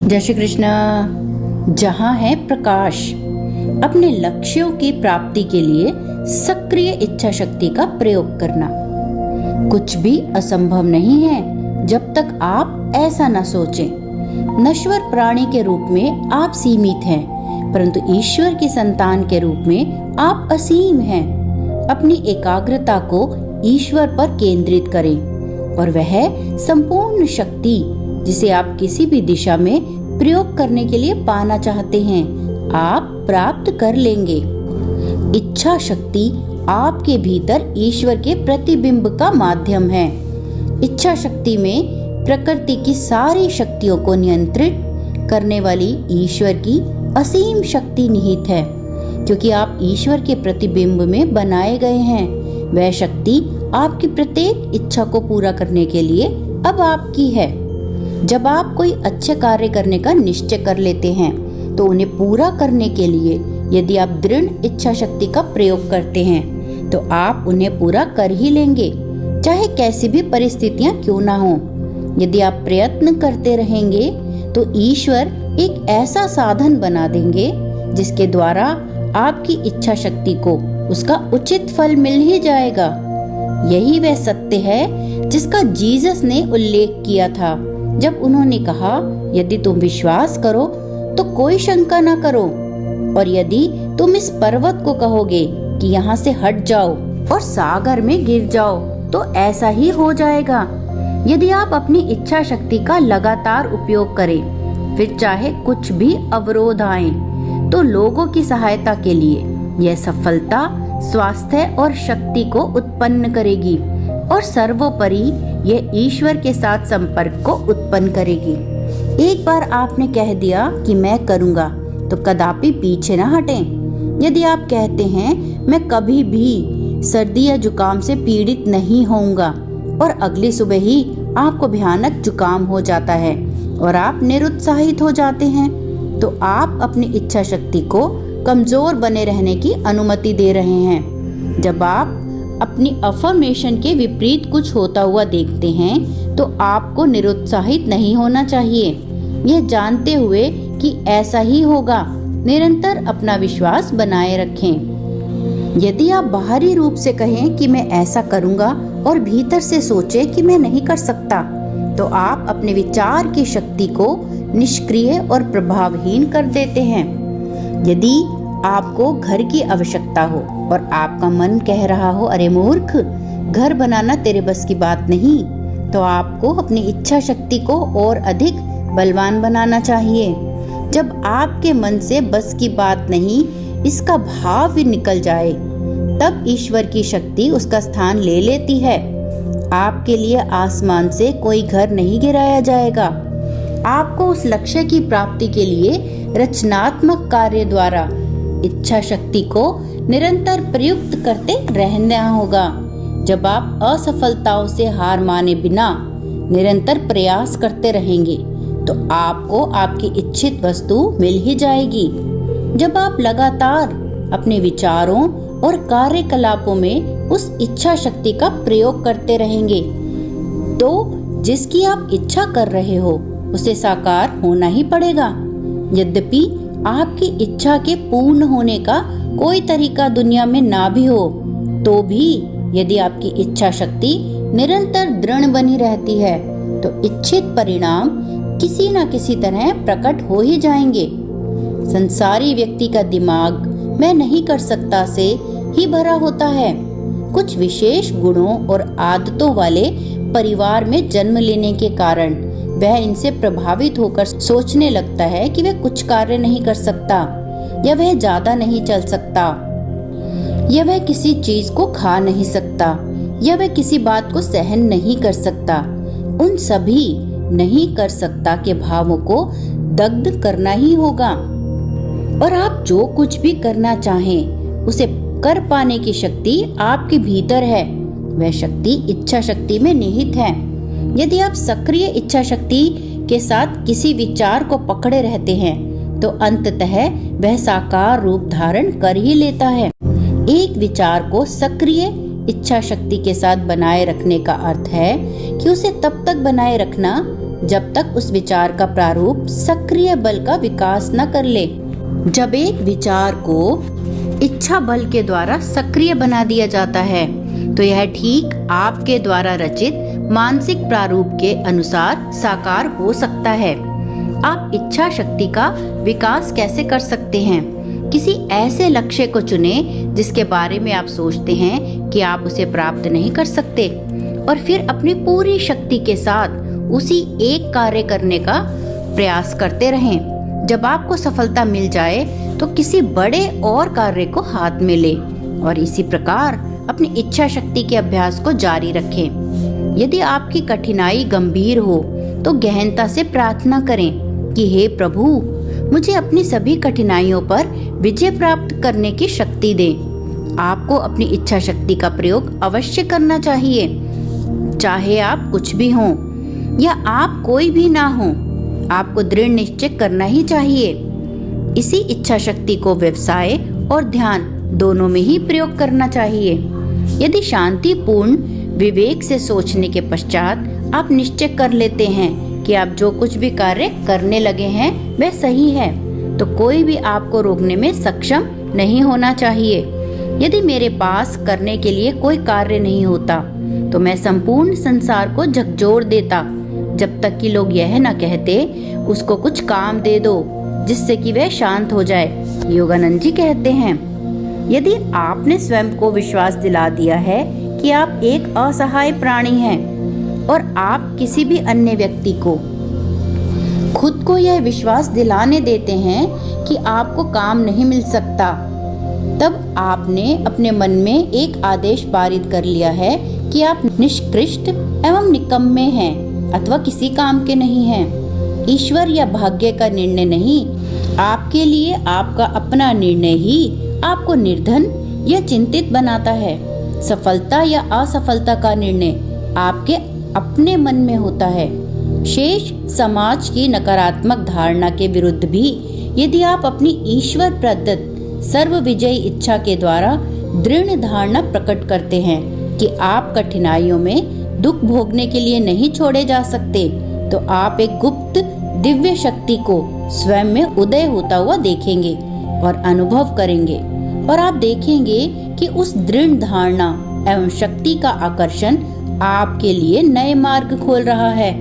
जय श्री कृष्ण। जहाँ है प्रकाश, अपने लक्ष्यों की प्राप्ति के लिए सक्रिय इच्छा शक्ति का प्रयोग करना। कुछ भी असंभव नहीं है जब तक आप ऐसा न सोचें। नश्वर प्राणी के रूप में आप सीमित हैं, परंतु ईश्वर की संतान के रूप में आप असीम हैं। अपनी एकाग्रता को ईश्वर पर केंद्रित करें और वह संपूर्ण शक्ति जिसे आप किसी भी दिशा में प्रयोग करने के लिए पाना चाहते हैं, आप प्राप्त कर लेंगे। इच्छा शक्ति आपके भीतर ईश्वर के प्रतिबिंब का माध्यम है। इच्छा शक्ति में प्रकृति की सारी शक्तियों को नियंत्रित करने वाली ईश्वर की असीम शक्ति निहित है। क्योंकि आप ईश्वर के प्रतिबिंब में बनाए गए हैं, वह शक्ति आपकी प्रत्येक इच्छा को पूरा करने के लिए अब आपकी है। जब आप कोई अच्छे कार्य करने का निश्चय कर लेते हैं, तो उन्हें पूरा करने के लिए यदि आप दृढ़ इच्छा शक्ति का प्रयोग करते हैं, तो आप उन्हें पूरा कर ही लेंगे, चाहे कैसी भी परिस्थितियां क्यों ना हो। यदि आप प्रयत्न करते रहेंगे, तो ईश्वर एक ऐसा साधन बना देंगे जिसके द्वारा आपकी इच्छा शक्ति को उसका उचित फल मिल ही जाएगा। यही वह सत्य है जिसका जीसस ने उल्लेख किया था जब उन्होंने कहा, यदि तुम विश्वास करो तो कोई शंका ना करो, और यदि तुम इस पर्वत को कहोगे कि यहाँ से हट जाओ और सागर में गिर जाओ, तो ऐसा ही हो जाएगा। यदि आप अपनी इच्छा शक्ति का लगातार उपयोग करें, फिर चाहे कुछ भी अवरोध आए, तो लोगों की सहायता के लिए यह सफलता, स्वास्थ्य और शक्ति को उत्पन्न करेगी, और सर्वोपरि यह ईश्वर के साथ संपर्क को उत्पन्न करेगी। एक बार आपने कह दिया कि मैं करूंगा, तो कदापि पीछे न हटें। यदि आप कहते हैं मैं कभी भी सर्दी या जुकाम से पीड़ित नहीं होऊंगा, और अगली सुबह ही आपको भयानक जुकाम हो जाता है और आप निरुत्साहित हो जाते हैं, तो आप अपनी इच्छा शक्ति को कमजोर बने रहने की अनुमति दे रहे हैं। जब आप अपनी अफर्मेशन के विपरीत कुछ होता हुआ देखते हैं, तो आपको निरुत्साहित नहीं होना चाहिए। यह जानते हुए कि ऐसा ही होगा, निरंतर अपना विश्वास बनाए रखें। यदि आप बाहरी रूप से कहें कि मैं ऐसा करूंगा और भीतर से सोचें कि मैं नहीं कर सकता, तो आप अपने विचार की शक्ति को निष्क्रिय और प्रभावहीन कर देते हैं। यदि आपको घर की आवश्यकता हो और आपका मन कह रहा हो, अरे मूर्ख, घर बनाना तेरे बस की बात नहीं, तो आपको अपनी इच्छा शक्ति को और अधिक बलवान बनाना चाहिए। जब आपके मन से बस की बात नहीं, इसका भाव भी निकल जाए, तब ईश्वर की शक्ति उसका स्थान ले लेती है। आपके लिए आसमान से कोई घर नहीं गिराया जाएगा। आपको उस लक्ष्य की प्राप्ति के लिए रचनात्मक कार्य द्वारा इच्छा शक्ति को निरंतर प्रयुक्त करते रहना होगा। जब आप असफलताओं से हार माने बिना निरंतर प्रयास करते रहेंगे, तो आपको आपकी इच्छित वस्तु मिल ही जाएगी। जब आप लगातार अपने विचारों और कार्यकलापों में उस इच्छा शक्ति का प्रयोग करते रहेंगे, तो जिसकी आप इच्छा कर रहे हो उसे साकार होना ही पड़ेगा। यद्यपि आपकी इच्छा के पूर्ण होने का कोई तरीका दुनिया में ना भी हो, तो भी यदि आपकी इच्छा शक्ति निरंतर दृढ़ बनी रहती है, तो इच्छित परिणाम किसी न किसी तरह प्रकट हो ही जाएंगे। संसारी व्यक्ति का दिमाग मैं नहीं कर सकता से ही भरा होता है। कुछ विशेष गुणों और आदतों वाले परिवार में जन्म लेने के कारण वह इनसे प्रभावित होकर सोचने लगता है कि वह कुछ कार्य नहीं कर सकता, या वह ज्यादा नहीं चल सकता, या वह किसी चीज को खा नहीं सकता, या वह किसी बात को सहन नहीं कर सकता। उन सभी नहीं कर सकता के भावों को दग्ध करना ही होगा, और आप जो कुछ भी करना चाहें उसे कर पाने की शक्ति आपके भीतर है। वह शक्ति इच्छा शक्ति में निहित है। यदि आप सक्रिय इच्छा शक्ति के साथ किसी विचार को पकड़े रहते हैं, तो अंततः वह साकार रूप धारण कर ही लेता है। एक विचार को सक्रिय इच्छा शक्ति के साथ बनाए रखने का अर्थ है कि उसे तब तक बनाए रखना जब तक उस विचार का प्रारूप सक्रिय बल का विकास न कर ले। जब एक विचार को इच्छा बल के द्वारा सक्रिय बना दिया जाता है तो यह ठीक आपके द्वारा रचित मानसिक प्रारूप के अनुसार साकार हो सकता है। आप इच्छा शक्ति का विकास कैसे कर सकते हैं? किसी ऐसे लक्ष्य को चुनें जिसके बारे में आप सोचते हैं कि आप उसे प्राप्त नहीं कर सकते, और फिर अपनी पूरी शक्ति के साथ उसी एक कार्य करने का प्रयास करते रहें। जब आपको सफलता मिल जाए तो किसी बड़े और कार्य को हाथ में ले और इसी प्रकार अपनी इच्छा शक्ति के अभ्यास को जारी रखें। यदि आपकी कठिनाई गंभीर हो तो गहनता से प्रार्थना करें कि हे प्रभु, मुझे अपनी सभी कठिनाइयों पर विजय प्राप्त करने की शक्ति दें। आपको अपनी इच्छा शक्ति का प्रयोग अवश्य करना चाहिए, चाहे आप कुछ भी हों या आप कोई भी ना हों। आपको दृढ़ निश्चय करना ही चाहिए। इसी इच्छा शक्ति को व्यवसाय और ध्यान दोनों में ही प्रयोग करना चाहिए। यदि शांतिपूर्ण विवेक से सोचने के पश्चात आप निश्चय कर लेते हैं कि आप जो कुछ भी कार्य करने लगे हैं वह सही है, तो कोई भी आपको रोकने में सक्षम नहीं होना चाहिए। यदि मेरे पास करने के लिए कोई कार्य नहीं होता तो मैं संपूर्ण संसार को झकझोर देता, जब तक कि लोग यह न कहते उसको कुछ काम दे दो जिससे कि वह शांत हो जाए। योगानंद जी कहते हैं, यदि आपने स्वयं को विश्वास दिला दिया है कि आप एक असहाय प्राणी हैं और आप किसी भी अन्य व्यक्ति को खुद को यह विश्वास दिलाने देते हैं कि आपको काम नहीं मिल सकता, तब आपने अपने मन में एक आदेश पारित कर लिया है कि आप निष्कृष्ट एवं निकम्मे हैं अथवा किसी काम के नहीं हैं। ईश्वर या भाग्य का निर्णय नहीं, आपके लिए आपका अपना निर्णय ही आपको निर्धन या चिंतित बनाता है। सफलता या असफलता का निर्णय आपके अपने मन में होता है। शेष समाज की नकारात्मक धारणा के विरुद्ध भी यदि आप अपनी ईश्वर प्रदत्त सर्व विजयी इच्छा के द्वारा दृढ़ धारणा प्रकट करते हैं कि आप कठिनाइयों में दुख भोगने के लिए नहीं छोड़े जा सकते, तो आप एक गुप्त दिव्य शक्ति को स्वयं में उदय होता हुआ देखेंगे और अनुभव करेंगे, और आप देखेंगे कि उस दृढ़ धारणा एवं शक्ति का आकर्षण आपके लिए नए मार्ग खोल रहा है।